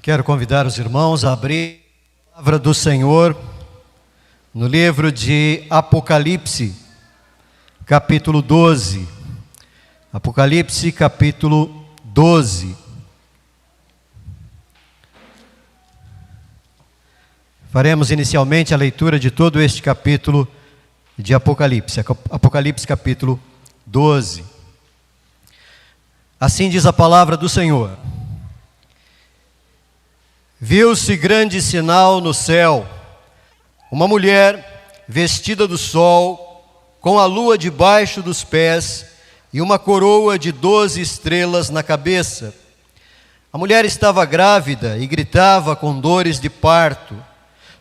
Quero convidar os irmãos a abrir a palavra do Senhor no livro de Apocalipse, capítulo 12. Apocalipse, capítulo 12. Faremos inicialmente a leitura de todo este capítulo de Apocalipse. Apocalipse, capítulo 12. Assim diz a palavra do Senhor. Viu-se grande sinal no céu, uma mulher vestida do sol, com a lua debaixo dos pés e uma coroa de 12 estrelas na cabeça. A mulher estava grávida e gritava com dores de parto,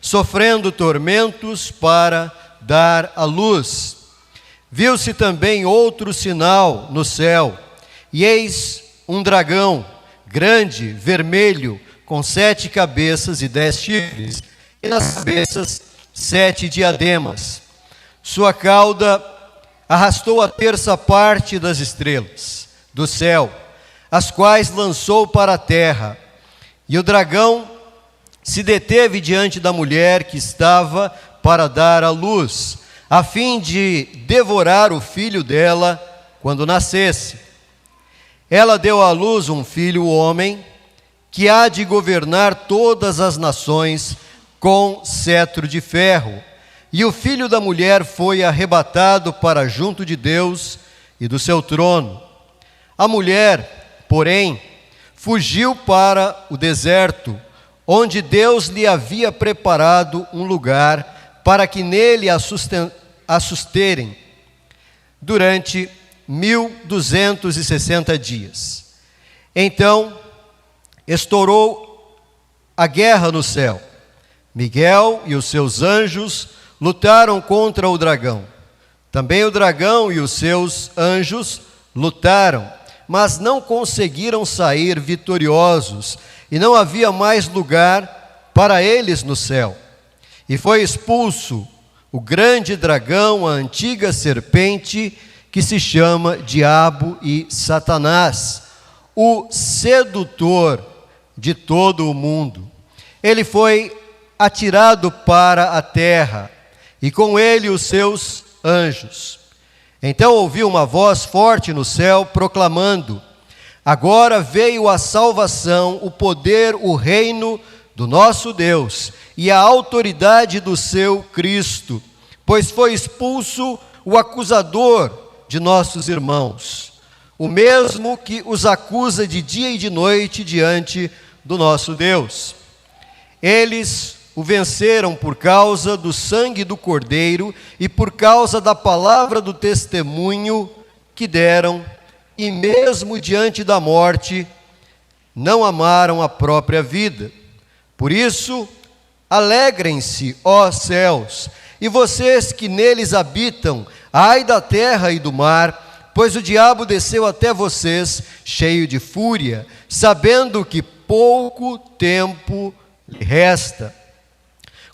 sofrendo tormentos para dar à luz. Viu-se também outro sinal no céu, e eis um dragão grande, vermelho, com 7 cabeças e 10 chifres, e nas cabeças 7 diademas. Sua cauda arrastou a terça parte das estrelas do céu, as quais lançou para a terra. E o dragão se deteve diante da mulher que estava para dar à luz, a fim de devorar o filho dela quando nascesse. Ela deu à luz um filho homem, que há de governar todas as nações com cetro de ferro. E o filho da mulher foi arrebatado para junto de Deus e do seu trono. A mulher, porém, fugiu para o deserto, onde Deus lhe havia preparado um lugar para que nele a susterem durante 1260 dias. Então estourou a guerra no céu. Miguel e os seus anjos lutaram contra o dragão. Também o dragão e os seus anjos lutaram, mas não conseguiram sair vitoriosos, e não havia mais lugar para eles no céu. E foi expulso o grande dragão, a antiga serpente, que se chama Diabo e Satanás, o sedutor de todo o mundo. Ele foi atirado para a terra, e com ele os seus anjos. Então ouvi uma voz forte no céu, proclamando: agora veio a salvação, o poder, o reino do nosso Deus, e a autoridade do seu Cristo, pois foi expulso o acusador de nossos irmãos, o mesmo que os acusa de dia e de noite diante do nosso Deus. Eles o venceram por causa do sangue do Cordeiro e por causa da palavra do testemunho que deram, e mesmo diante da morte não amaram a própria vida. Por isso, alegrem-se, ó céus, e vocês que neles habitam, ai da terra e do mar, pois o diabo desceu até vocês cheio de fúria, sabendo que pouco tempo lhe resta.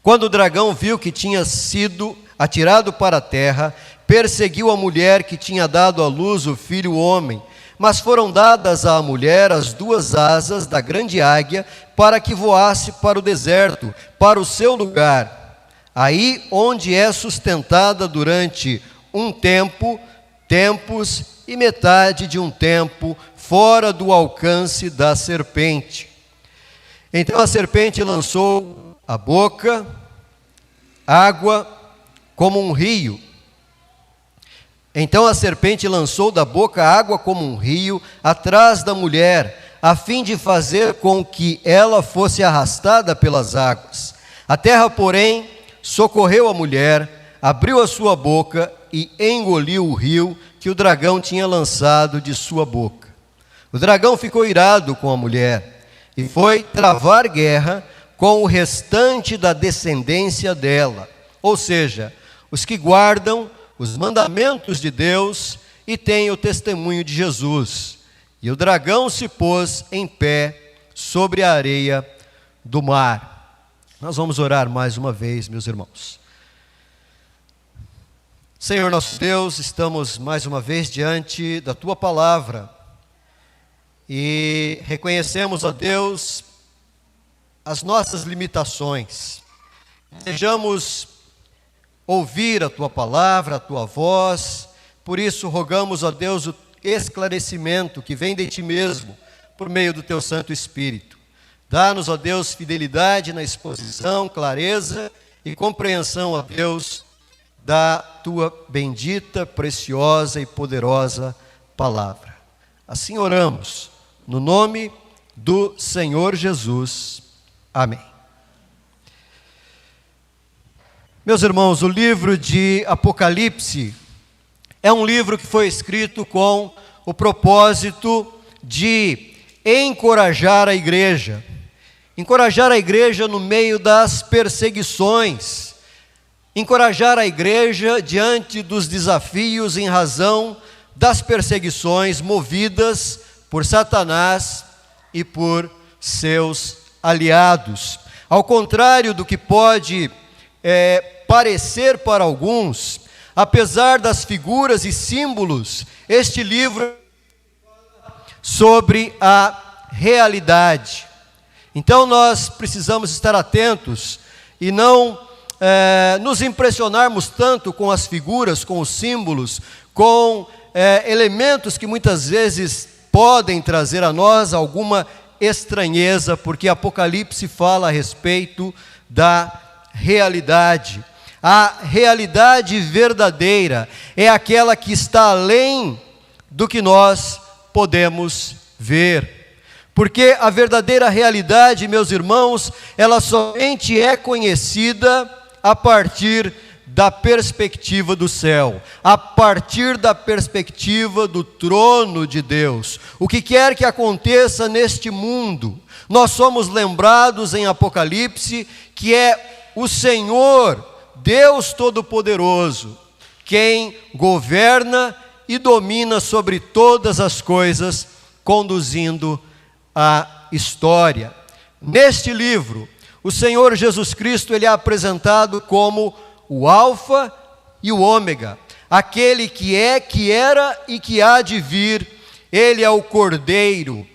Quando o dragão viu que tinha sido atirado para a terra, perseguiu a mulher que tinha dado à luz o filho homem, mas foram dadas à mulher as 2 asas da grande águia, para que voasse para o deserto, para o seu lugar, aí onde é sustentada durante um tempo, tempos e metade de um tempo, fora do alcance da serpente. Então a serpente lançou a boca água como um rio. Então a serpente lançou da boca água como um rio atrás da mulher, a fim de fazer com que ela fosse arrastada pelas águas. A terra, porém, socorreu a mulher, abriu a sua boca e engoliu o rio que o dragão tinha lançado de sua boca. O dragão ficou irado com a mulher e foi travar guerra com o restante da descendência dela, ou seja, os que guardam os mandamentos de Deus e têm o testemunho de Jesus. E o dragão se pôs em pé sobre a areia do mar. Nós vamos orar mais uma vez, meus irmãos. Senhor nosso Deus, estamos mais uma vez diante da Tua palavra e reconhecemos, ó Deus, as nossas limitações. Desejamos ouvir a Tua palavra, a Tua voz, por isso rogamos a Deus o esclarecimento que vem de Ti mesmo, por meio do Teu Santo Espírito. Dá-nos, ó Deus, fidelidade na exposição, clareza e compreensão, ó Deus, da Tua bendita, preciosa e poderosa palavra. Assim oramos, no nome do Senhor Jesus. Amém. Meus irmãos, o livro de Apocalipse é um livro que foi escrito com o propósito de encorajar a igreja. Encorajar a igreja no meio das perseguições. Encorajar a igreja diante dos desafios em razão das perseguições movidas por Satanás e por seus aliados. Ao contrário do que pode parecer para alguns, apesar das figuras e símbolos, este livro fala sobre a realidade. Então nós precisamos estar atentos e não nos impressionarmos tanto com as figuras, com os símbolos, com elementos que muitas vezes podem trazer a nós alguma estranheza, porque Apocalipse fala a respeito da realidade. A realidade verdadeira é aquela que está além do que nós podemos ver. Porque a verdadeira realidade, meus irmãos, ela somente é conhecida a partir da perspectiva do céu, a partir da perspectiva do trono de Deus. O que quer que aconteça neste mundo, nós somos lembrados em Apocalipse que é o Senhor, Deus Todo-Poderoso, quem governa e domina sobre todas as coisas, conduzindo a história. Neste livro, o Senhor Jesus Cristo ele é apresentado como o Alfa e o Ômega, aquele que é, que era e que há de vir. Ele é o Cordeiro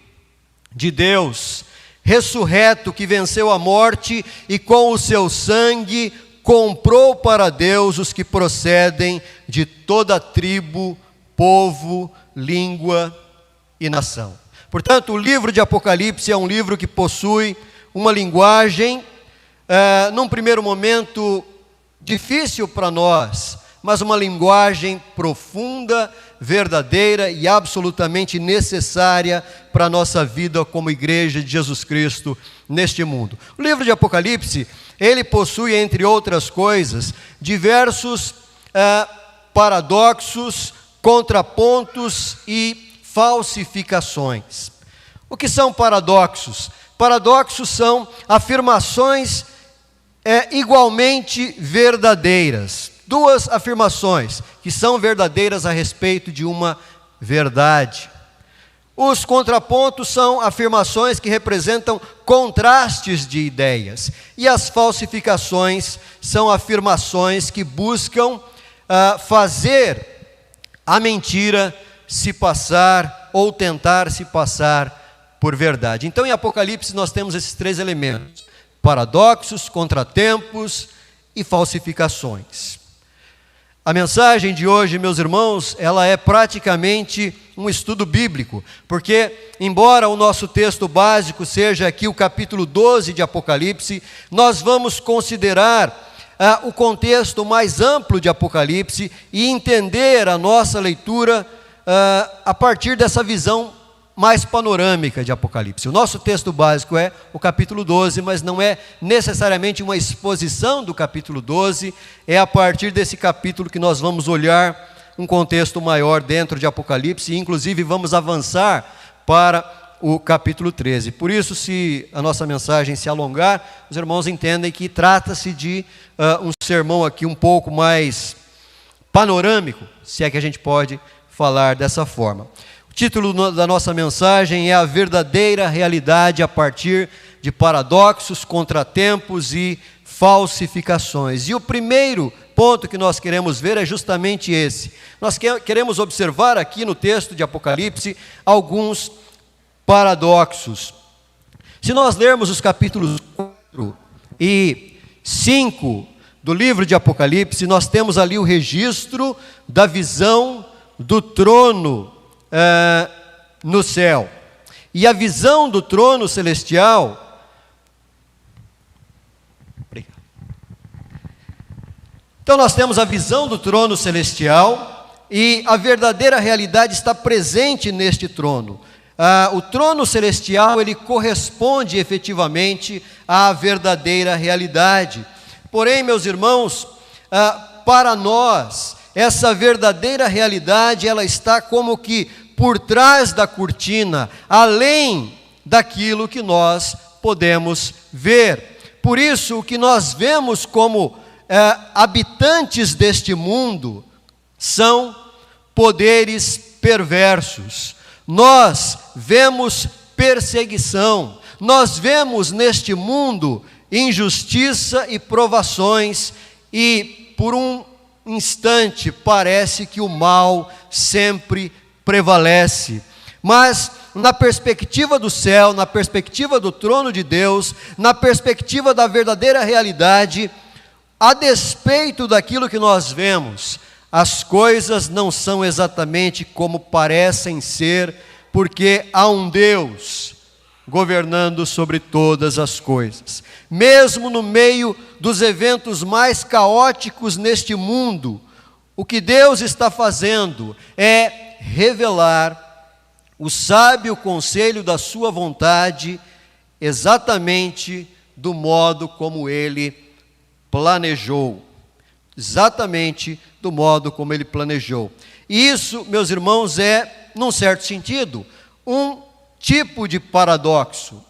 de Deus, ressurreto, que venceu a morte e com o seu sangue comprou para Deus os que procedem de toda tribo, povo, língua e nação. Portanto, o livro de Apocalipse é um livro que possui uma linguagem, num primeiro momento, difícil para nós, mas uma linguagem profunda, verdadeira e absolutamente necessária para a nossa vida como igreja de Jesus Cristo neste mundo. O livro de Apocalipse, ele possui, entre outras coisas, diversos paradoxos, contrapontos e falsificações. O que são paradoxos? Paradoxos são afirmações igualmente verdadeiras. Duas afirmações que são verdadeiras a respeito de uma verdade. Os contrapontos são afirmações que representam contrastes de ideias. E as falsificações são afirmações que buscam fazer a mentira se passar ou tentar se passar por verdade. Então, em Apocalipse nós temos esses três elementos: paradoxos, contratempos e falsificações. A mensagem de hoje, meus irmãos, ela é praticamente um estudo bíblico, porque, embora o nosso texto básico seja aqui o capítulo 12 de Apocalipse, nós vamos considerar o contexto mais amplo de Apocalipse e entender a nossa leitura a partir dessa visão mais panorâmica de Apocalipse. O nosso texto básico é o capítulo 12, mas não é necessariamente uma exposição do capítulo 12, é a partir desse capítulo que nós vamos olhar um contexto maior dentro de Apocalipse, e inclusive vamos avançar para o capítulo 13. Por isso, se a nossa mensagem se alongar, os irmãos entendem que trata-se de um sermão aqui um pouco mais panorâmico, se é que a gente pode falar dessa forma. O título da nossa mensagem é a verdadeira realidade a partir de paradoxos, contratempos e falsificações. E o primeiro ponto que nós queremos ver é justamente esse. Nós queremos observar aqui no texto de Apocalipse alguns paradoxos. Se nós lermos os capítulos 4 e 5 do livro de Apocalipse, nós temos ali o registro da visão do trono no céu. E a visão do trono celestial... Então nós temos a visão do trono celestial e a verdadeira realidade está presente neste trono. O trono celestial, ele corresponde efetivamente à verdadeira realidade. Porém, meus irmãos, para nós, essa verdadeira realidade, ela está como que por trás da cortina, além daquilo que nós podemos ver. Por isso, o que nós vemos como habitantes deste mundo são poderes perversos. Nós vemos perseguição, nós vemos neste mundo injustiça e provações, e por um instante parece que o mal sempre prevalece. Mas na perspectiva do céu, na perspectiva do trono de Deus, na perspectiva da verdadeira realidade, a despeito daquilo que nós vemos, as coisas não são exatamente como parecem ser, porque há um Deus governando sobre todas as coisas. Mesmo no meio dos eventos mais caóticos neste mundo, o que Deus está fazendo é revelar o sábio conselho da sua vontade, exatamente do modo como Ele planejou. Exatamente do modo como Ele planejou. E isso, meus irmãos, é, num certo sentido, um tipo de paradoxo.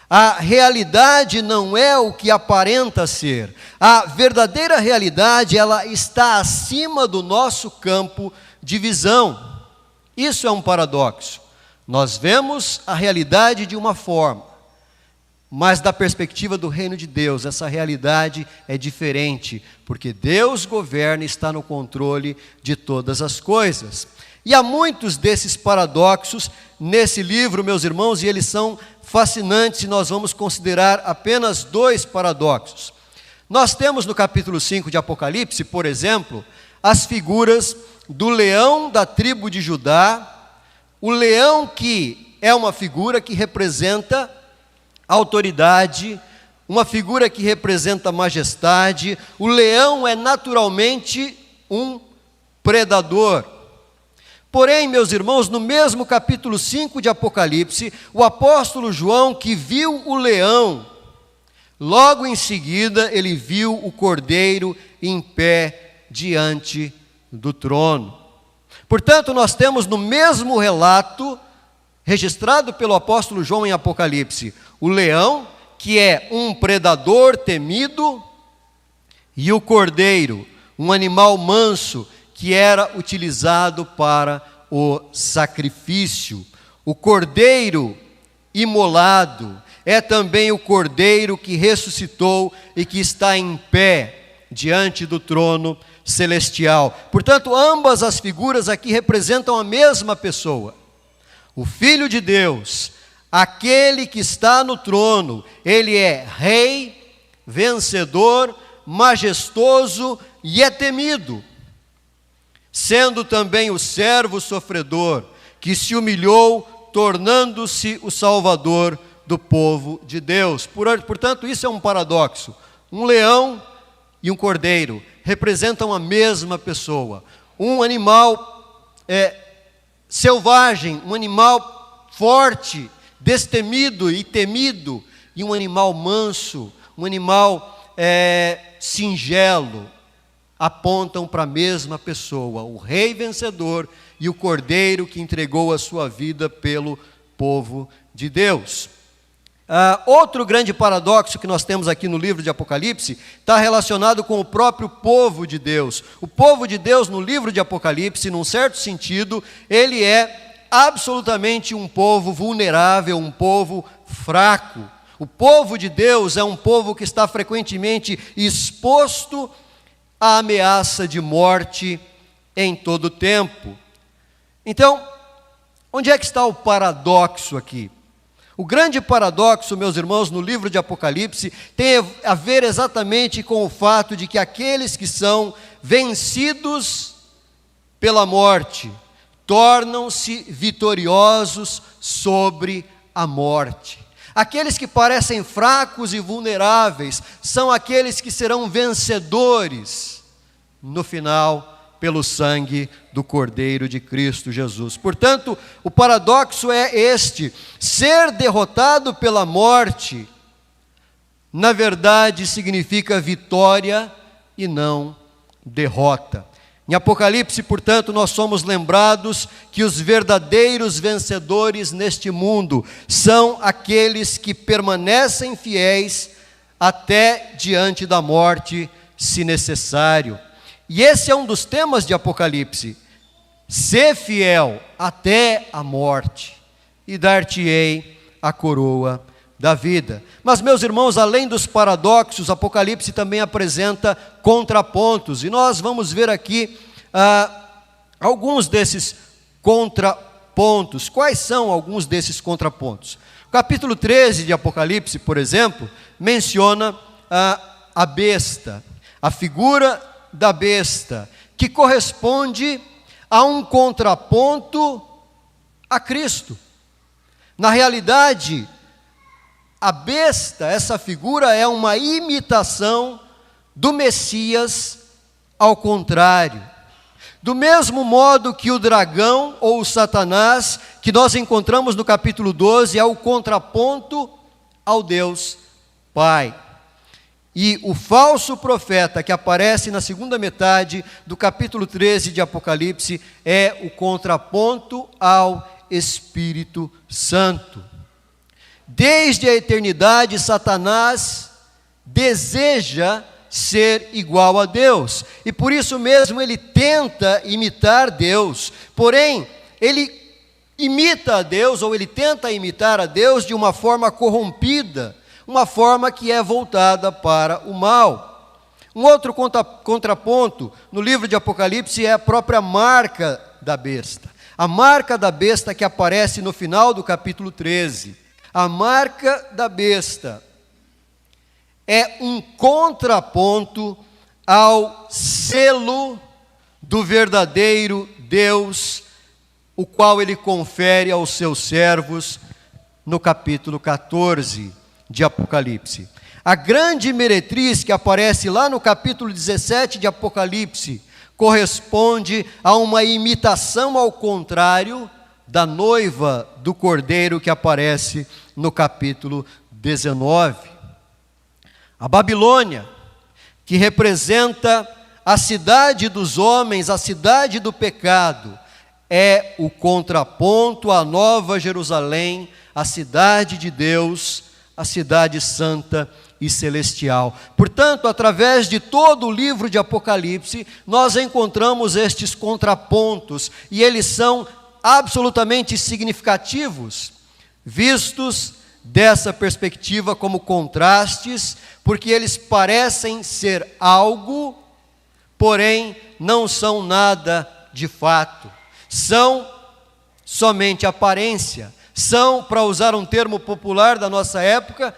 A realidade não é o que aparenta ser. A verdadeira realidade, ela está acima do nosso campo de visão. Isso é um paradoxo. Nós vemos a realidade de uma forma, mas da perspectiva do reino de Deus, essa realidade é diferente, porque Deus governa e está no controle de todas as coisas. E há muitos desses paradoxos nesse livro, meus irmãos, e eles são fascinantes, e nós vamos considerar apenas 2 paradoxos. Nós temos no capítulo 5 de Apocalipse, por exemplo, as figuras do leão da tribo de Judá, o leão que é uma figura que representa autoridade, uma figura que representa majestade. O leão é naturalmente um predador. Porém, meus irmãos, no mesmo capítulo 5 de Apocalipse, o apóstolo João, que viu o leão, logo em seguida ele viu o cordeiro em pé diante do trono. Portanto, nós temos no mesmo relato, registrado pelo apóstolo João em Apocalipse, o leão, que é um predador temido, e o cordeiro, um animal manso, que era utilizado para o sacrifício. O cordeiro imolado é também o cordeiro que ressuscitou e que está em pé diante do trono celestial. Portanto, ambas as figuras aqui representam a mesma pessoa. O Filho de Deus, aquele que está no trono, ele é rei, vencedor, majestoso e é temido. Sendo também o servo sofredor, que se humilhou, tornando-se o salvador do povo de Deus. Portanto, isso é um paradoxo. Um leão e um cordeiro representam a mesma pessoa. Um animal selvagem, um animal forte, destemido e temido, e um animal manso, um animal singelo, apontam para a mesma pessoa, o rei vencedor e o cordeiro que entregou a sua vida pelo povo de Deus. Outro grande paradoxo que nós temos aqui no livro de Apocalipse está relacionado com o próprio povo de Deus. O povo de Deus no livro de Apocalipse, num certo sentido, ele é absolutamente um povo vulnerável, um povo fraco. O povo de Deus é um povo que está frequentemente exposto à ameaça de morte em todo o tempo. Então, onde é que está o paradoxo aqui? O grande paradoxo, meus irmãos, no livro de Apocalipse, tem a ver exatamente com o fato de que aqueles que são vencidos pela morte tornam-se vitoriosos sobre a morte. Aqueles que parecem fracos e vulneráveis são aqueles que serão vencedores no final, pelo sangue do Cordeiro de Cristo Jesus. Portanto, o paradoxo é este: ser derrotado pela morte, na verdade, significa vitória e não derrota. Em Apocalipse, portanto, nós somos lembrados que os verdadeiros vencedores neste mundo são aqueles que permanecem fiéis até diante da morte, se necessário. E esse é um dos temas de Apocalipse: ser fiel até a morte, e dar-te-ei a coroa da vida. Mas, meus irmãos, além dos paradoxos, Apocalipse também apresenta contrapontos, e nós vamos ver aqui alguns desses contrapontos. Quais são alguns desses contrapontos? O capítulo 13 de Apocalipse, por exemplo, menciona a besta, a figura da besta, que corresponde a um contraponto a Cristo. Na realidade, a besta, essa figura, é uma imitação do Messias ao contrário. Do mesmo modo que o dragão ou o Satanás, que nós encontramos no capítulo 12, é o contraponto ao Deus Pai. E o falso profeta que aparece na segunda metade do capítulo 13 de Apocalipse é o contraponto ao Espírito Santo. Desde a eternidade, Satanás deseja ser igual a Deus, e por isso mesmo ele tenta imitar Deus. Porém, ele imita a Deus, ou ele tenta imitar a Deus de uma forma corrompida, uma forma que é voltada para o mal. Um outro contraponto no livro de Apocalipse é a própria marca da besta. A marca da besta que aparece no final do capítulo 13. A marca da besta é um contraponto ao selo do verdadeiro Deus, o qual ele confere aos seus servos no capítulo 14 de Apocalipse. A grande meretriz que aparece lá no capítulo 17 de Apocalipse corresponde a uma imitação ao contrário da noiva do Cordeiro que aparece no capítulo 19. A Babilônia, que representa a cidade dos homens, a cidade do pecado, é o contraponto à Nova Jerusalém, a cidade de Deus, a cidade santa e celestial. Portanto, através de todo o livro de Apocalipse, nós encontramos estes contrapontos, e eles são absolutamente significativos, vistos dessa perspectiva como contrastes, porque eles parecem ser algo, porém não são nada de fato. São somente aparência. São, para usar um termo popular da nossa época,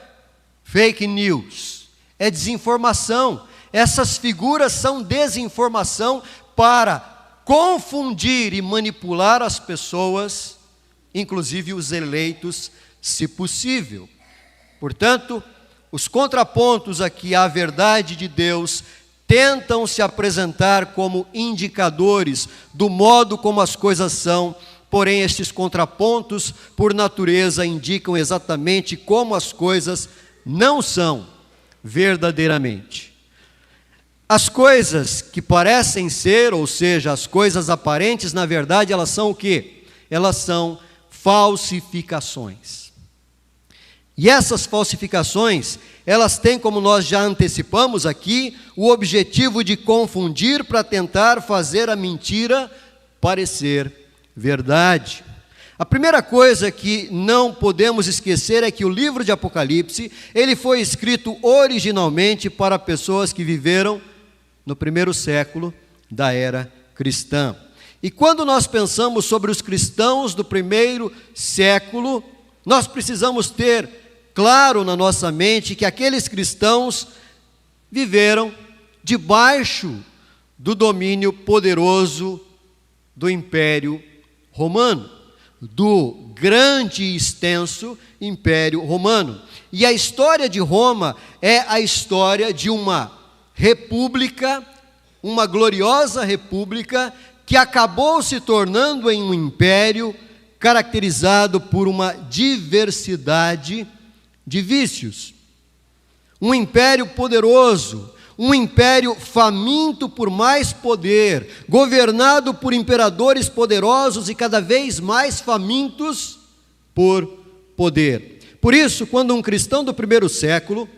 fake news. É desinformação. Essas figuras são desinformação para confundir e manipular as pessoas, inclusive os eleitos, se possível. Portanto, os contrapontos aqui à verdade de Deus tentam se apresentar como indicadores do modo como as coisas são, porém estes contrapontos, por natureza, indicam exatamente como as coisas não são verdadeiramente. As coisas que parecem ser, ou seja, as coisas aparentes, na verdade, elas são o quê? Elas são falsificações. E essas falsificações, elas têm, como nós já antecipamos aqui, o objetivo de confundir para tentar fazer a mentira parecer verdade. A primeira coisa que não podemos esquecer é que o livro de Apocalipse, ele foi escrito originalmente para pessoas que viveram no primeiro século da era cristã. E quando nós pensamos sobre os cristãos do primeiro século, nós precisamos ter claro na nossa mente que aqueles cristãos viveram debaixo do domínio poderoso do Império Romano, do grande e extenso Império Romano. E a história de Roma é a história de uma república, uma gloriosa república, que acabou se tornando em um império caracterizado por uma diversidade de vícios. Um império poderoso, um império faminto por mais poder, governado por imperadores poderosos e cada vez mais famintos por poder. Por isso, quando um cristão do primeiro século,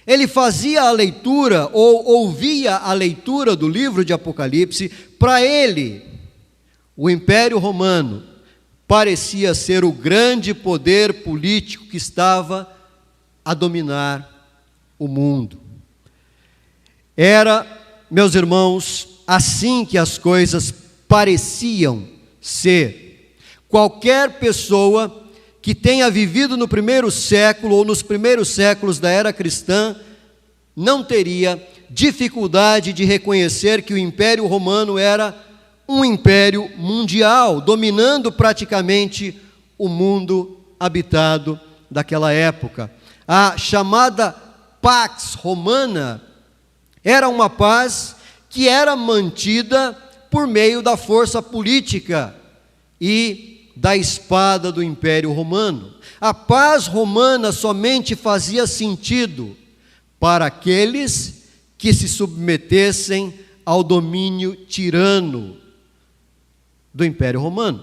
ele fazia a leitura ou ouvia a leitura do livro de Apocalipse, para ele, o Império Romano parecia ser o grande poder político que estava a dominar o mundo. Era, meus irmãos, assim que as coisas pareciam ser. Qualquer pessoa que tenha vivido no primeiro século ou nos primeiros séculos da era cristã não teria dificuldade de reconhecer que o Império Romano era um império mundial, dominando praticamente o mundo habitado daquela época. A chamada Pax Romana era uma paz que era mantida por meio da força política e da espada do Império Romano. A paz romana somente fazia sentido para aqueles que se submetessem ao domínio tirano do Império Romano.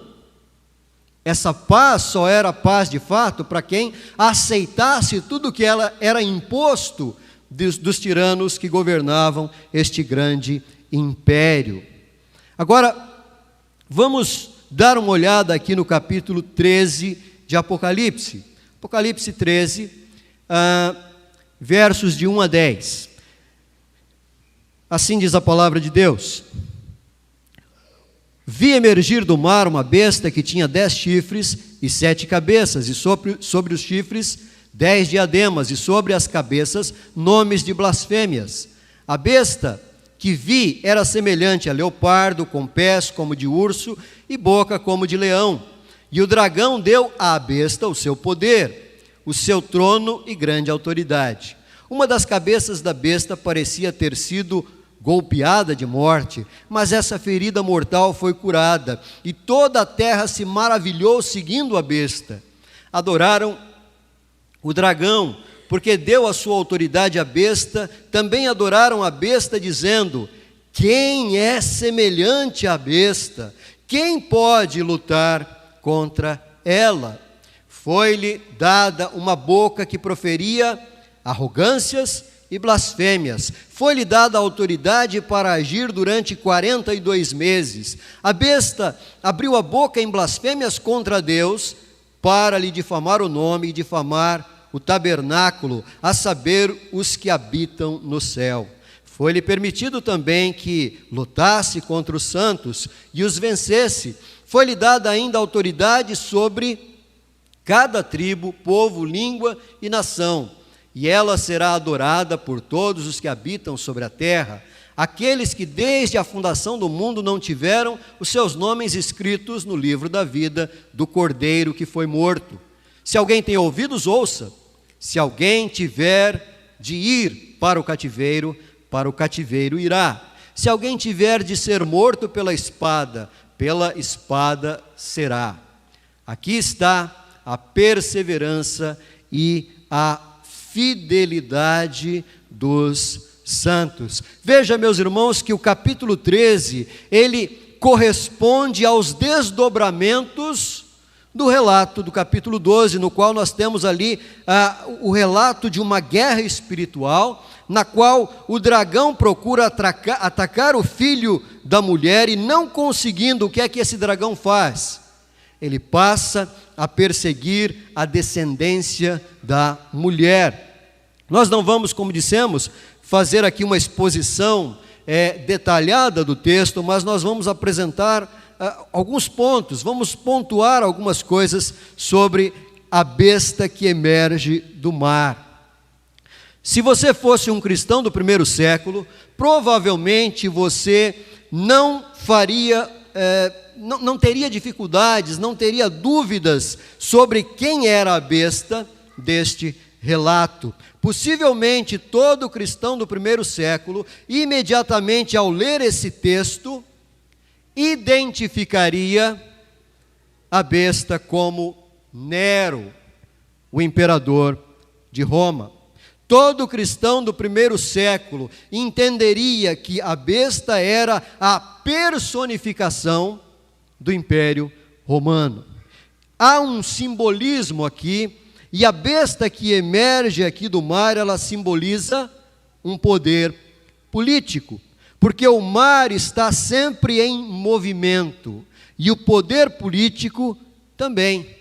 Essa paz só era paz de fato para quem aceitasse tudo que ela era imposto dos tiranos que governavam este grande império. Agora, vamos dar uma olhada aqui no capítulo 13 de Apocalipse. Apocalipse 13, versos de 1 a 10. Assim diz a palavra de Deus: Vi emergir do mar uma besta que tinha 10 chifres e 7 cabeças, e sobre os chifres 10 diademas, e sobre as cabeças nomes de blasfêmias. A besta que vi era semelhante a leopardo, com pés como de urso e boca como de leão. E o dragão deu à besta o seu poder, o seu trono e grande autoridade. Uma das cabeças da besta parecia ter sido golpeada de morte, mas essa ferida mortal foi curada, e toda a terra se maravilhou seguindo a besta. Adoraram o dragão, porque deu a sua autoridade à besta. Também adoraram a besta, dizendo: quem é semelhante à besta? Quem pode lutar contra ela? Foi-lhe dada uma boca que proferia arrogâncias e blasfêmias. Foi-lhe dada autoridade para agir durante 42 meses. A besta abriu a boca em blasfêmias contra Deus, para lhe difamar o nome e difamar o tabernáculo, a saber, os que habitam no céu. Foi-lhe permitido também que lutasse contra os santos e os vencesse. Foi-lhe dada ainda autoridade sobre cada tribo, povo, língua e nação, e ela será adorada por todos os que habitam sobre a terra, aqueles que desde a fundação do mundo não tiveram os seus nomes escritos no livro da vida do Cordeiro que foi morto. Se alguém tem ouvidos, ouça. Se alguém tiver de ir para o cativeiro irá. Se alguém tiver de ser morto pela espada será. Aqui está a perseverança e a fidelidade dos santos. Veja, meus irmãos, que o capítulo 13, ele corresponde aos desdobramentos do relato do capítulo 12, no qual nós temos ali o relato de uma guerra espiritual, na qual o dragão procura atacar o filho da mulher, e não conseguindo, o que é que esse dragão faz? Ele passa a perseguir a descendência da mulher. Nós não vamos, como dissemos, fazer aqui uma exposição detalhada do texto, mas nós vamos apresentar alguns pontos, vamos pontuar algumas coisas sobre a besta que emerge do mar. Se você fosse um cristão do primeiro século, provavelmente você não teria dificuldades, não teria dúvidas sobre quem era a besta deste relato. Possivelmente todo cristão do primeiro século, imediatamente ao ler esse texto, identificaria a besta como Nero, o imperador de Roma. Todo cristão do primeiro século entenderia que a besta era a personificação do Império Romano. Há um simbolismo aqui, e a besta que emerge aqui do mar, ela simboliza um poder político, porque o mar está sempre em movimento, e o poder político também.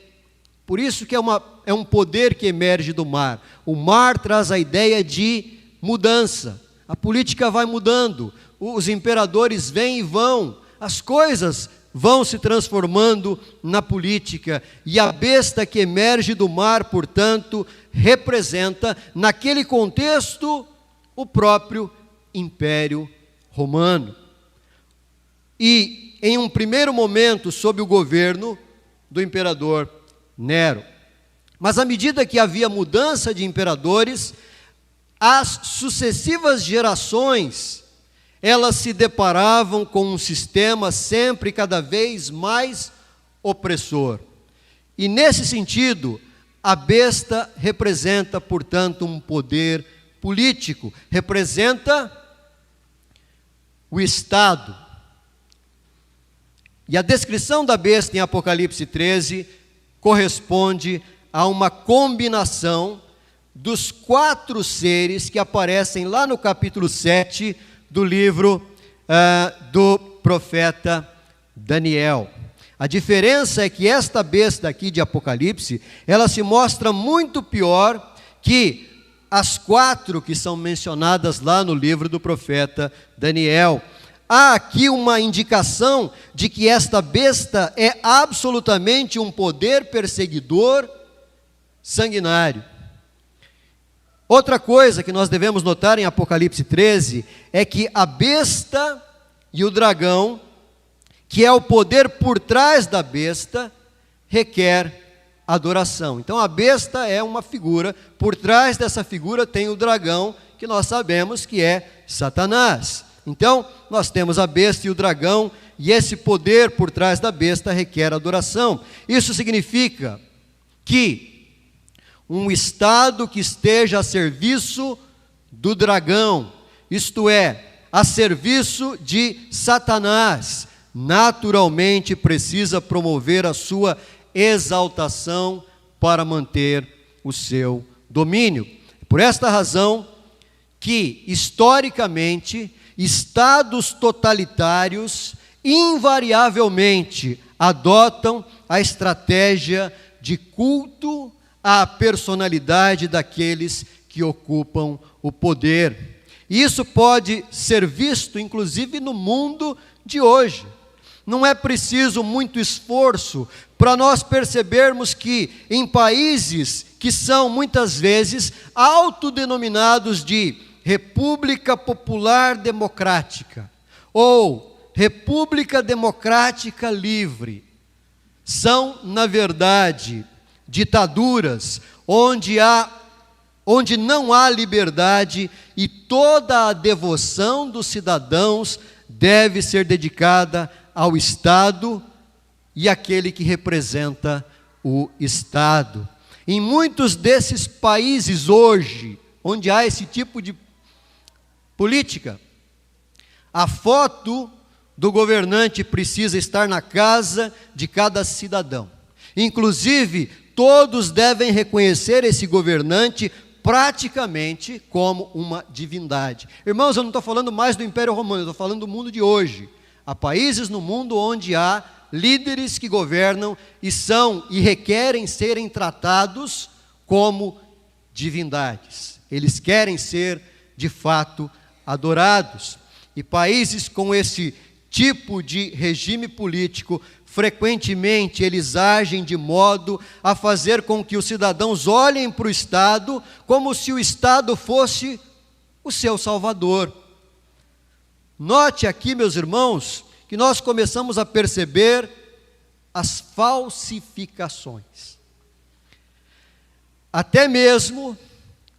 Por isso que é um poder que emerge do mar. O mar traz a ideia de mudança. A política vai mudando, os imperadores vêm e vão, as coisas vão se transformando na política. E a besta que emerge do mar, portanto, representa, naquele contexto, o próprio Império Romano. E, em um primeiro momento, sob o governo do imperador Nero. Mas à medida que havia mudança de imperadores, as sucessivas gerações, elas se deparavam com um sistema sempre cada vez mais opressor. E nesse sentido, a besta representa, portanto, um poder político, representa o Estado. E a descrição da besta em Apocalipse 13 corresponde a uma combinação dos 4 seres que aparecem lá no capítulo 7 do livro do profeta Daniel. A diferença é que esta besta aqui de Apocalipse, ela se mostra muito pior que as 4 que são mencionadas lá no livro do profeta Daniel. Há aqui uma indicação de que esta besta é absolutamente um poder perseguidor sanguinário. Outra coisa que nós devemos notar em Apocalipse 13 é que a besta e o dragão, que é o poder por trás da besta, requer adoração. Então a besta é uma figura, por trás dessa figura tem o dragão, que nós sabemos que é Satanás. Então, nós temos a besta e o dragão, e esse poder por trás da besta requer adoração. Isso significa que um Estado que esteja a serviço do dragão, isto é, a serviço de Satanás, naturalmente precisa promover a sua exaltação para manter o seu domínio. Por esta razão que, historicamente, estados totalitários invariavelmente adotam a estratégia de culto à personalidade daqueles que ocupam o poder. Isso pode ser visto, inclusive, no mundo de hoje. Não é preciso muito esforço para nós percebermos que em países que são muitas vezes autodenominados de República Popular Democrática ou República Democrática Livre, são, na verdade, ditaduras onde não há liberdade e toda a devoção dos cidadãos deve ser dedicada ao Estado e àquele que representa o Estado. Em muitos desses países hoje, onde há esse tipo de política, a foto do governante precisa estar na casa de cada cidadão. Inclusive, todos devem reconhecer esse governante praticamente como uma divindade. Irmãos, eu não estou falando mais do Império Romano, eu estou falando do mundo de hoje. Há países no mundo onde há líderes que governam e requerem serem tratados como divindades. Eles querem ser, de fato, adorados. E países com esse tipo de regime político frequentemente eles agem de modo a fazer com que os cidadãos olhem para o Estado como se o Estado fosse o seu salvador. Note aqui, meus irmãos, que nós começamos a perceber as falsificações. Até mesmo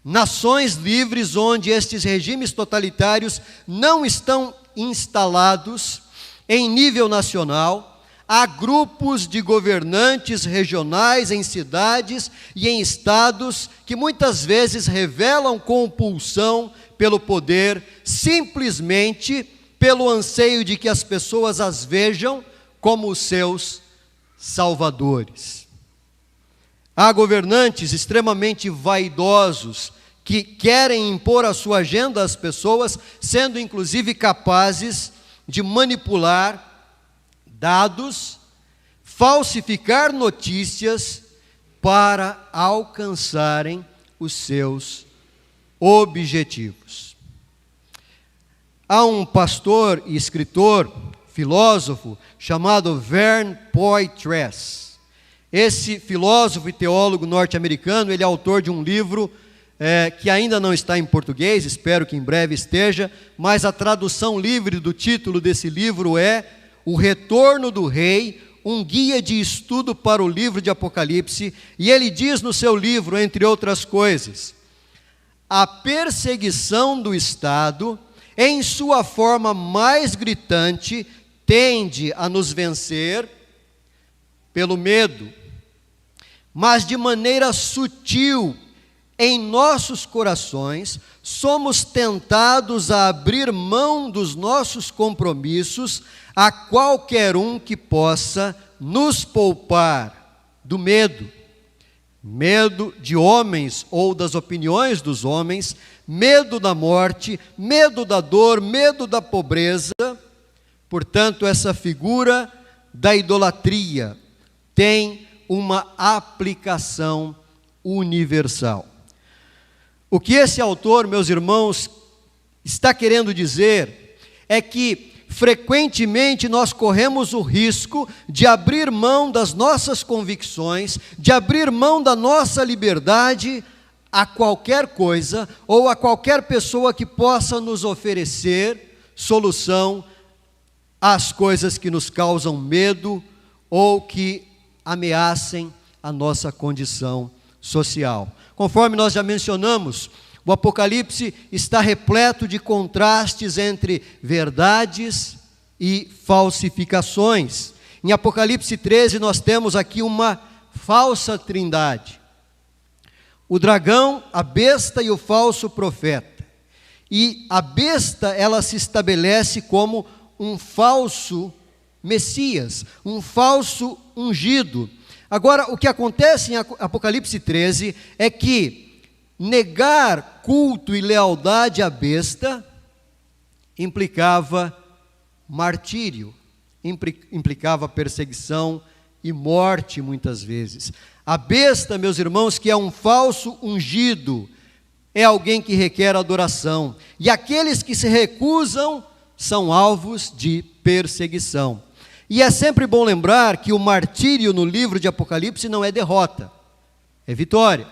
nações livres onde estes regimes totalitários não estão instalados em nível nacional, há grupos de governantes regionais em cidades e em estados que muitas vezes revelam compulsão pelo poder, simplesmente pelo anseio de que as pessoas as vejam como os seus salvadores. Há governantes extremamente vaidosos que querem impor a sua agenda às pessoas, sendo inclusive capazes de manipular dados, falsificar notícias para alcançarem os seus objetivos. Há um pastor e escritor, filósofo, chamado Vern Poitras. Esse filósofo e teólogo norte-americano, ele é autor de um livro que ainda não está em português, espero que em breve esteja, mas a tradução livre do título desse livro é O Retorno do Rei, um guia de estudo para o livro de Apocalipse, e ele diz no seu livro, entre outras coisas, a perseguição do Estado, em sua forma mais gritante, tende a nos vencer pelo medo, mas de maneira sutil, em nossos corações, somos tentados a abrir mão dos nossos compromissos a qualquer um que possa nos poupar do medo. Medo de homens ou das opiniões dos homens, medo da morte, medo da dor, medo da pobreza. Portanto, essa figura da idolatria tem uma aplicação universal. O que esse autor, meus irmãos, está querendo dizer é que frequentemente nós corremos o risco de abrir mão das nossas convicções, de abrir mão da nossa liberdade a qualquer coisa ou a qualquer pessoa que possa nos oferecer solução às coisas que nos causam medo ou que ameacem a nossa condição social. Conforme nós já mencionamos, o Apocalipse está repleto de contrastes entre verdades e falsificações. Em Apocalipse 13 nós temos aqui uma falsa trindade. O dragão, a besta e o falso profeta. E a besta, ela se estabelece como um falso Messias, um falso ungido. Agora, o que acontece em Apocalipse 13 é que negar culto e lealdade à besta implicava martírio, implicava perseguição e morte muitas vezes. A besta, meus irmãos, que é um falso ungido, é alguém que requer adoração. E aqueles que se recusam são alvos de perseguição. E é sempre bom lembrar que o martírio no livro de Apocalipse não é derrota, é vitória.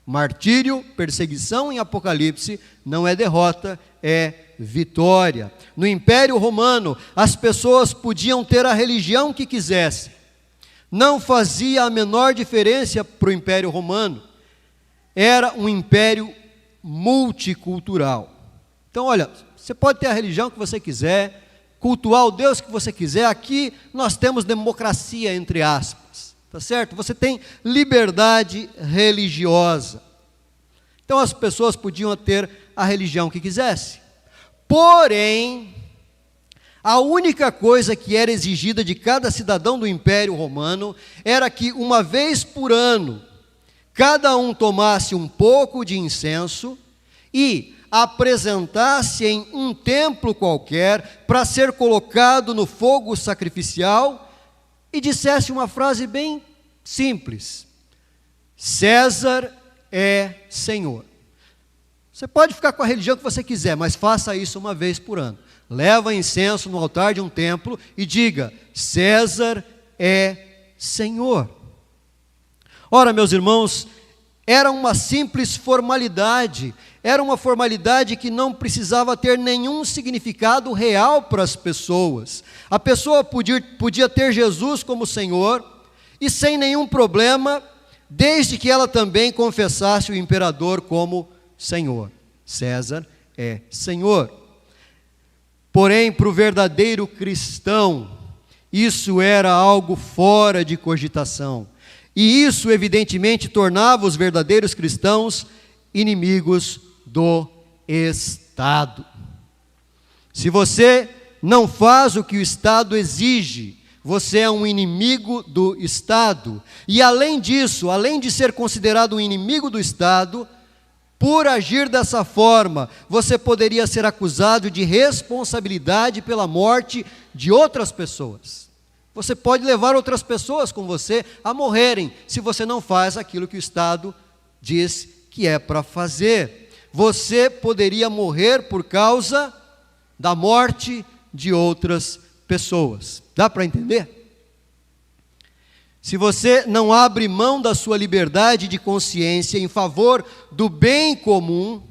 Martírio, perseguição em Apocalipse não é derrota, é vitória. No Império Romano, as pessoas podiam ter a religião que quisessem. Não fazia a menor diferença para o Império Romano. Era um império multicultural. Então, olha, você pode ter a religião que você quiser, cultuar o Deus que você quiser. Aqui nós temos democracia, entre aspas, tá certo? Você tem liberdade religiosa. Então as pessoas podiam ter a religião que quisessem. Porém, a única coisa que era exigida de cada cidadão do Império Romano era que uma vez por ano, cada um tomasse um pouco de incenso e apresentasse em um templo qualquer para ser colocado no fogo sacrificial e dissesse uma frase bem simples: César é Senhor. Você pode ficar com a religião que você quiser, mas faça isso uma vez por ano. Leva incenso no altar de um templo e diga: César é Senhor. Ora, meus irmãos, era uma simples formalidade, era uma formalidade que não precisava ter nenhum significado real para as pessoas. A pessoa podia ter Jesus como Senhor e sem nenhum problema, desde que ela também confessasse o imperador como Senhor. César é Senhor. Porém, para o verdadeiro cristão, isso era algo fora de cogitação. E isso, evidentemente, tornava os verdadeiros cristãos inimigos do Estado. Se você não faz o que o Estado exige, você é um inimigo do Estado. E além disso, além de ser considerado um inimigo do Estado, por agir dessa forma, você poderia ser acusado de responsabilidade pela morte de outras pessoas. Você pode levar outras pessoas com você a morrerem, se você não faz aquilo que o Estado diz que é para fazer. Você poderia morrer por causa da morte de outras pessoas. Dá para entender? Se você não abre mão da sua liberdade de consciência em favor do bem comum,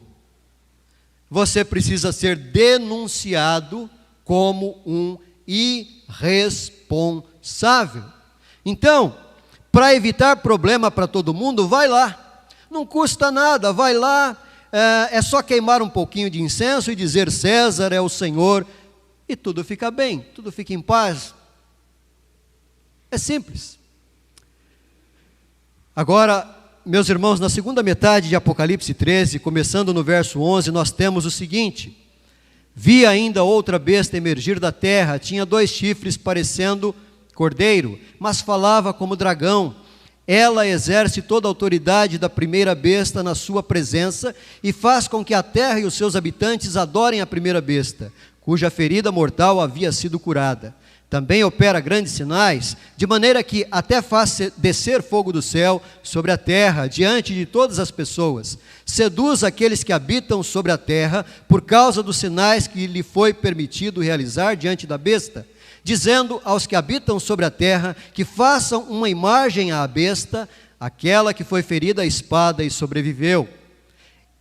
você precisa ser denunciado como um irresponsável. Então, para evitar problema para todo mundo, vai lá. Não custa nada, vai lá. É só queimar um pouquinho de incenso e dizer César é o Senhor e tudo fica bem, tudo fica em paz. É simples. Agora, meus irmãos, na segunda metade de Apocalipse 13, começando no verso 11, nós temos o seguinte: vi ainda outra besta emergir da terra, tinha 2 chifres parecendo cordeiro, mas falava como dragão. Ela exerce toda a autoridade da primeira besta na sua presença e faz com que a terra e os seus habitantes adorem a primeira besta, cuja ferida mortal havia sido curada. Também opera grandes sinais, de maneira que até faz descer fogo do céu sobre a terra, diante de todas as pessoas. Seduz aqueles que habitam sobre a terra, por causa dos sinais que lhe foi permitido realizar diante da besta, dizendo aos que habitam sobre a terra que façam uma imagem à besta, aquela que foi ferida à espada e sobreviveu.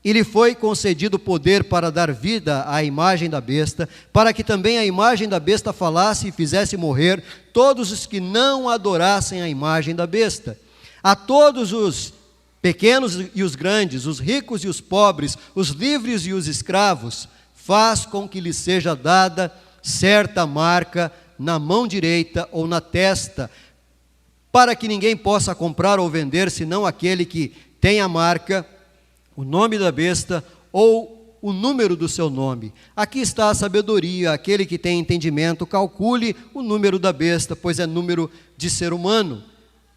E lhe foi concedido poder para dar vida à imagem da besta, para que também a imagem da besta falasse e fizesse morrer todos os que não adorassem a imagem da besta. A todos os pequenos e os grandes, os ricos e os pobres, os livres e os escravos, faz com que lhe seja dada certa marca na mão direita ou na testa, para que ninguém possa comprar ou vender, senão aquele que tem a marca, o nome da besta ou o número do seu nome. Aqui está a sabedoria, aquele que tem entendimento, calcule o número da besta, pois é número de ser humano.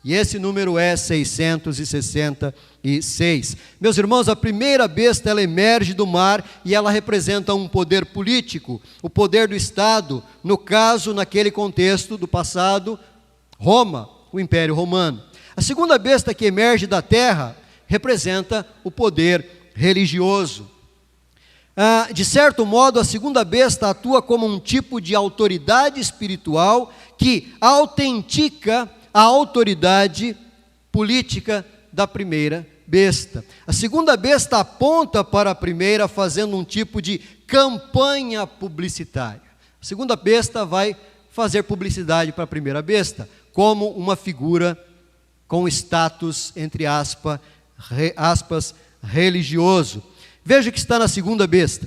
E esse número é 666. Meus irmãos, a primeira besta, ela emerge do mar e ela representa um poder político, o poder do Estado, no caso, naquele contexto do passado, Roma, o Império Romano. A segunda besta que emerge da terra representa o poder religioso. De certo modo, a segunda besta atua como um tipo de autoridade espiritual que autentica a autoridade política da primeira besta. A segunda besta aponta para a primeira, fazendo um tipo de campanha publicitária. A segunda besta vai fazer publicidade para a primeira besta, como uma figura com status, entre aspas, religioso. Veja o que está na segunda besta.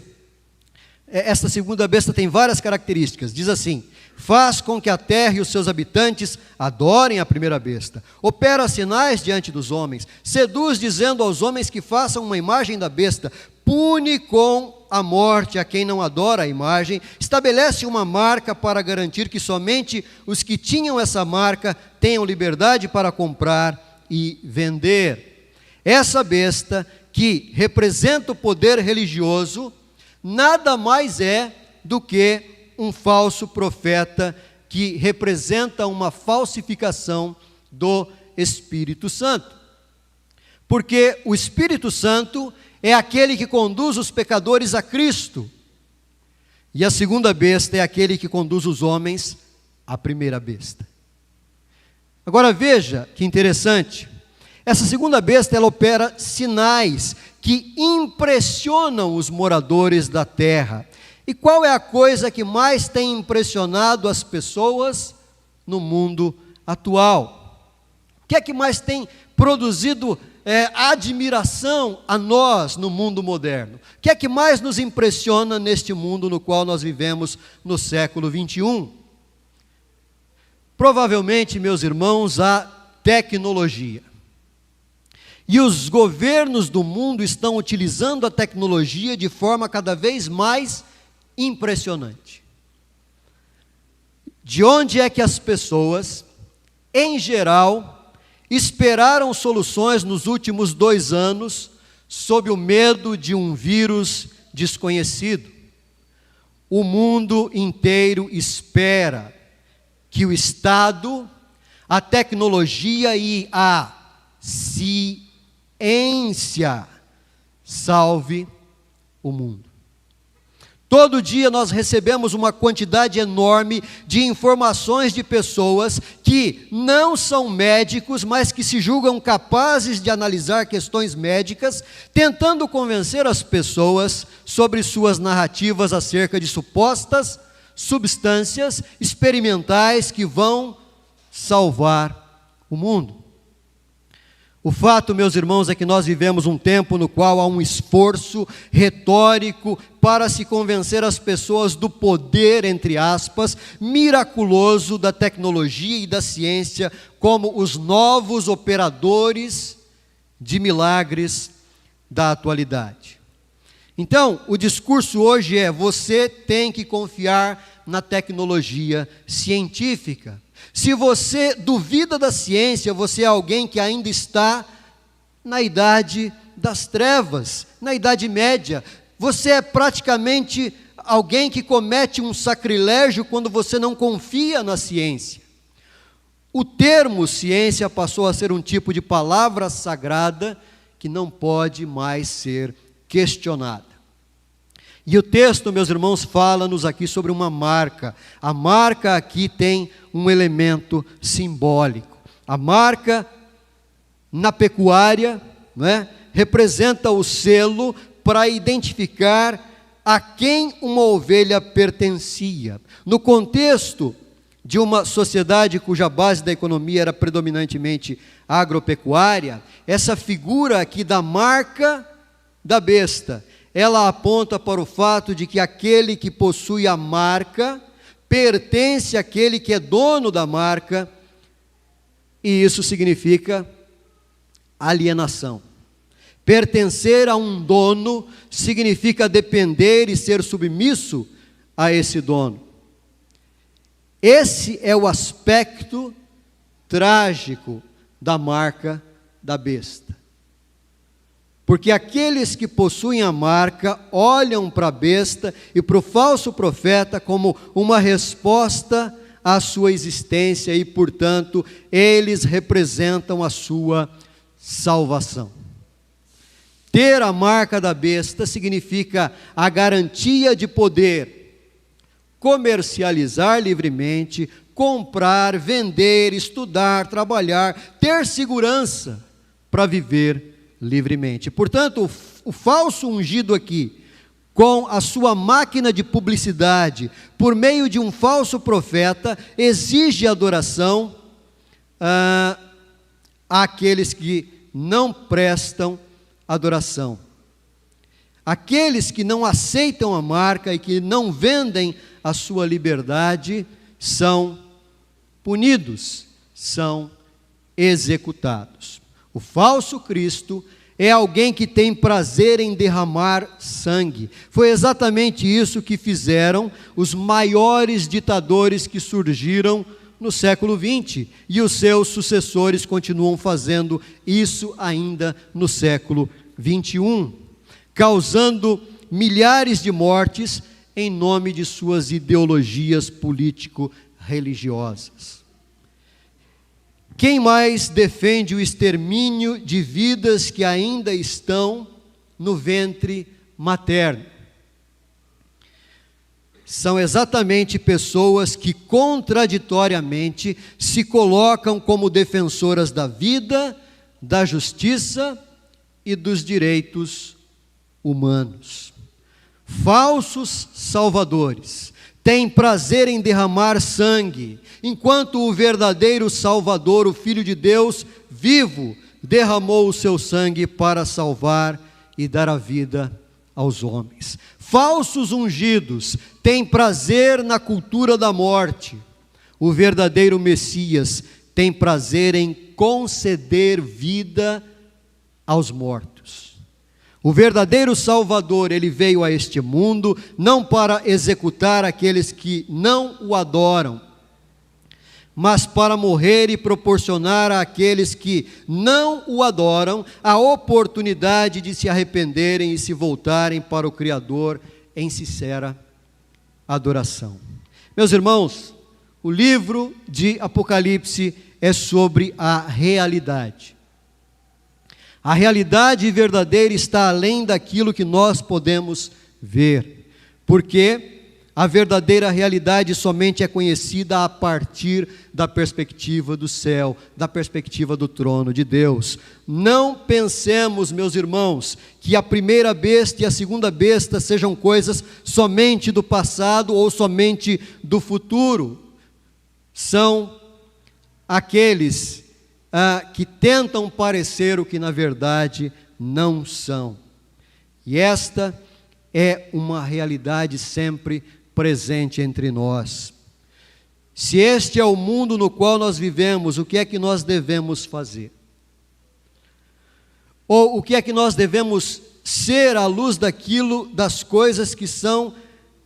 Esta segunda besta tem várias características. Diz assim: faz com que a terra e os seus habitantes adorem a primeira besta, opera sinais diante dos homens, seduz dizendo aos homens que façam uma imagem da besta, pune com a morte a quem não adora a imagem, estabelece uma marca para garantir que somente os que tinham essa marca tenham liberdade para comprar e vender. Essa besta, que representa o poder religioso, nada mais é do que um falso profeta que representa uma falsificação do Espírito Santo. Porque o Espírito Santo é aquele que conduz os pecadores a Cristo, e a segunda besta é aquele que conduz os homens à primeira besta. Agora veja que interessante, essa segunda besta ela opera sinais que impressionam os moradores da terra. E qual é a coisa que mais tem impressionado as pessoas no mundo atual? O que é que mais tem produzido admiração a nós no mundo moderno? O que é que mais nos impressiona neste mundo no qual nós vivemos no século 21? Provavelmente, meus irmãos, a tecnologia. E os governos do mundo estão utilizando a tecnologia de forma cada vez mais impressionante. De onde é que as pessoas, em geral, esperaram soluções nos últimos 2 anos sob o medo de um vírus desconhecido? O mundo inteiro espera que o Estado, a tecnologia e a ciência salve o mundo. Todo dia nós recebemos uma quantidade enorme de informações de pessoas que não são médicos, mas que se julgam capazes de analisar questões médicas, tentando convencer as pessoas sobre suas narrativas acerca de supostas substâncias experimentais que vão salvar o mundo. O fato, meus irmãos, é que nós vivemos um tempo no qual há um esforço retórico para se convencer as pessoas do poder, entre aspas, miraculoso da tecnologia e da ciência como os novos operadores de milagres da atualidade. Então, o discurso hoje é: você tem que confiar na tecnologia científica. Se você duvida da ciência, você é alguém que ainda está na idade das trevas, na Idade Média. Você é praticamente alguém que comete um sacrilégio quando você não confia na ciência. O termo ciência passou a ser um tipo de palavra sagrada que não pode mais ser questionada. E o texto, meus irmãos, fala-nos aqui sobre uma marca. A marca aqui tem um elemento simbólico. A marca na pecuária, representa o selo para identificar a quem uma ovelha pertencia. No contexto de uma sociedade cuja base da economia era predominantemente agropecuária, essa figura aqui da marca da besta, ela aponta para o fato de que aquele que possui a marca pertence àquele que é dono da marca, e isso significa alienação. Pertencer a um dono significa depender e ser submisso a esse dono. Esse é o aspecto trágico da marca da besta. Porque aqueles que possuem a marca olham para a besta e para o falso profeta como uma resposta à sua existência e, portanto, eles representam a sua salvação. Ter a marca da besta significa a garantia de poder comercializar livremente, comprar, vender, estudar, trabalhar, ter segurança para viver livremente. Portanto, o falso ungido aqui, com a sua máquina de publicidade, por meio de um falso profeta, exige adoração àqueles que não prestam adoração. Aqueles que não aceitam a marca e que não vendem a sua liberdade são punidos, são executados. O falso Cristo é alguém que tem prazer em derramar sangue. Foi exatamente isso que fizeram os maiores ditadores que surgiram no século XX, e os seus sucessores continuam fazendo isso ainda no século XXI, causando milhares de mortes em nome de suas ideologias político-religiosas. Quem mais defende o extermínio de vidas que ainda estão no ventre materno? são exatamente pessoas que contraditoriamente se colocam como defensoras da vida, da justiça e dos direitos humanos. Falsos salvadores têm prazer em derramar sangue, enquanto o verdadeiro Salvador, o Filho de Deus vivo, derramou o seu sangue para salvar e dar a vida aos homens. Falsos ungidos têm prazer na cultura da morte. O verdadeiro Messias tem prazer em conceder vida aos mortos. O verdadeiro Salvador, ele veio a este mundo não para executar aqueles que não o adoram, mas para morrer e proporcionar àqueles que não o adoram a oportunidade de se arrependerem e se voltarem para o Criador em sincera adoração. Meus irmãos, o livro de Apocalipse é sobre a realidade. A realidade verdadeira está além daquilo que nós podemos ver, porque a verdadeira realidade somente é conhecida a partir da perspectiva do céu, da perspectiva do trono de Deus. Não pensemos, meus irmãos, que a primeira besta e a segunda besta sejam coisas somente do passado ou somente do futuro. São aqueles que tentam parecer o que na verdade não são. E esta é uma realidade sempre presente entre nós. Se este é o mundo no qual nós vivemos, o que é que nós devemos fazer? Ou o que é que nós devemos ser à luz das coisas que são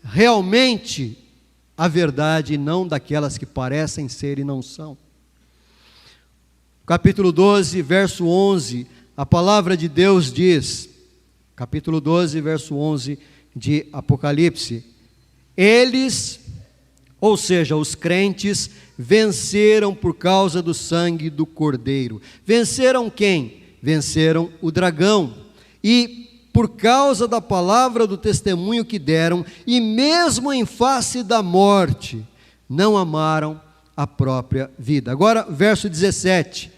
realmente a verdade e não daquelas que parecem ser e não são? Capítulo 12, verso 11, a palavra de Deus diz, capítulo 12, verso 11 de Apocalipse: eles, ou seja, os crentes, venceram por causa do sangue do Cordeiro. Venceram quem? Venceram o dragão. E por causa da palavra do testemunho que deram, e mesmo em face da morte, não amaram a própria vida. Agora, verso 17.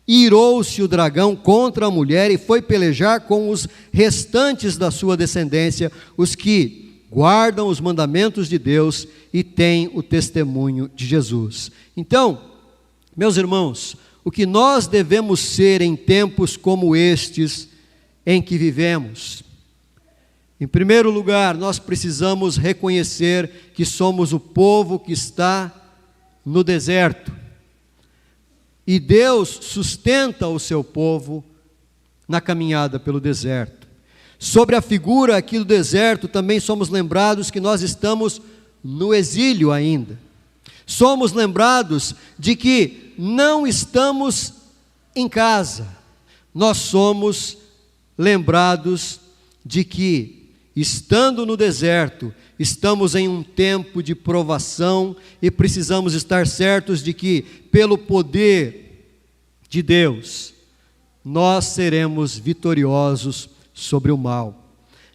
Irou-se o dragão contra a mulher e foi pelejar com os restantes da sua descendência, os que guardam os mandamentos de Deus e têm o testemunho de Jesus. Então, meus irmãos, o que nós devemos ser em tempos como estes em que vivemos? Em primeiro lugar, nós precisamos reconhecer que somos o povo que está no deserto. E Deus sustenta o seu povo na caminhada pelo deserto. Sobre a figura aqui do deserto, também somos lembrados que nós estamos no exílio ainda. Somos lembrados de que não estamos em casa. Nós somos lembrados de que, estando no deserto, estamos em um tempo de provação e precisamos estar certos de que, pelo poder de Deus, nós seremos vitoriosos sobre o mal.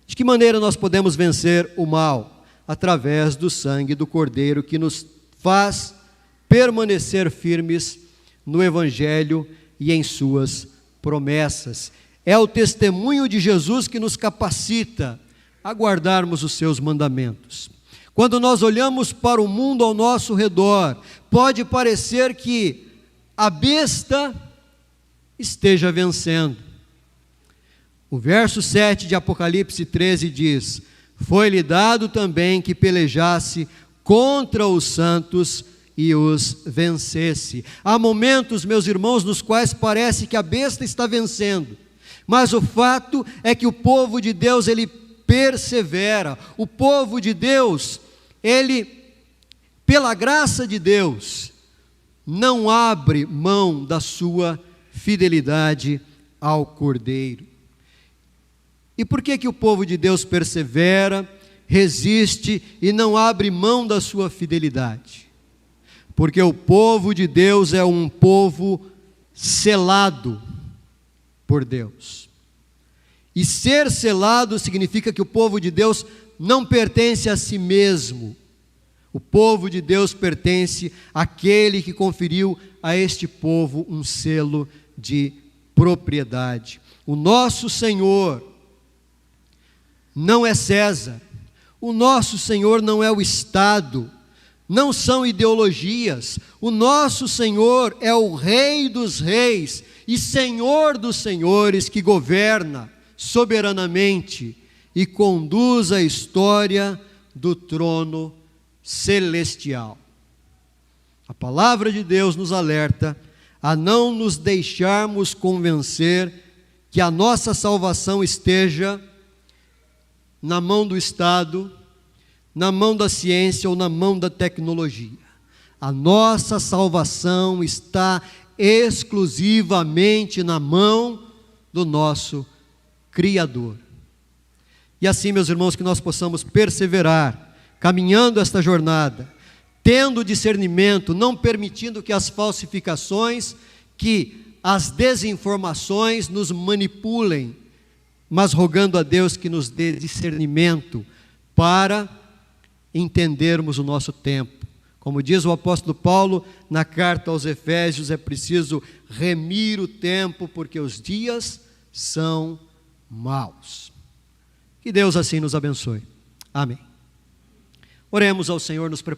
De que maneira nós podemos vencer o mal? Através do sangue do Cordeiro, que nos faz permanecer firmes no Evangelho e em suas promessas. É o testemunho de Jesus que nos capacita a guardarmos os seus mandamentos. Quando nós olhamos para o mundo ao nosso redor, pode parecer que a besta esteja vencendo. O verso 7 de Apocalipse 13 diz: foi-lhe dado também que pelejasse contra os santos e os vencesse. Há momentos, meus irmãos, nos quais parece que a besta está vencendo, mas o fato é que o povo de Deus, ele persevera. O povo de Deus, ele, pela graça de Deus, não abre mão da sua fidelidade ao Cordeiro. E por que o povo de Deus persevera, resiste e não abre mão da sua fidelidade? Porque o povo de Deus é um povo selado por Deus. E ser selado significa que o povo de Deus não pertence a si mesmo. O povo de Deus pertence àquele que conferiu a este povo um selo de propriedade. O nosso Senhor não é César. O nosso Senhor não é o Estado. Não são ideologias. O nosso Senhor é o Rei dos Reis e Senhor dos Senhores, que governa soberanamente e conduz a história do trono celestial. A palavra de Deus nos alerta a não nos deixarmos convencer que a nossa salvação esteja na mão do Estado, na mão da ciência ou na mão da tecnologia. A nossa salvação está exclusivamente na mão do nosso Criador. E assim, meus irmãos, que nós possamos perseverar, caminhando esta jornada, tendo discernimento, não permitindo que as falsificações, que as desinformações nos manipulem, mas rogando a Deus que nos dê discernimento para entendermos o nosso tempo. Como diz o apóstolo Paulo na carta aos Efésios, é preciso remir o tempo, porque os dias são maus. Que Deus assim nos abençoe. Amém. Oremos ao Senhor, nos preparando.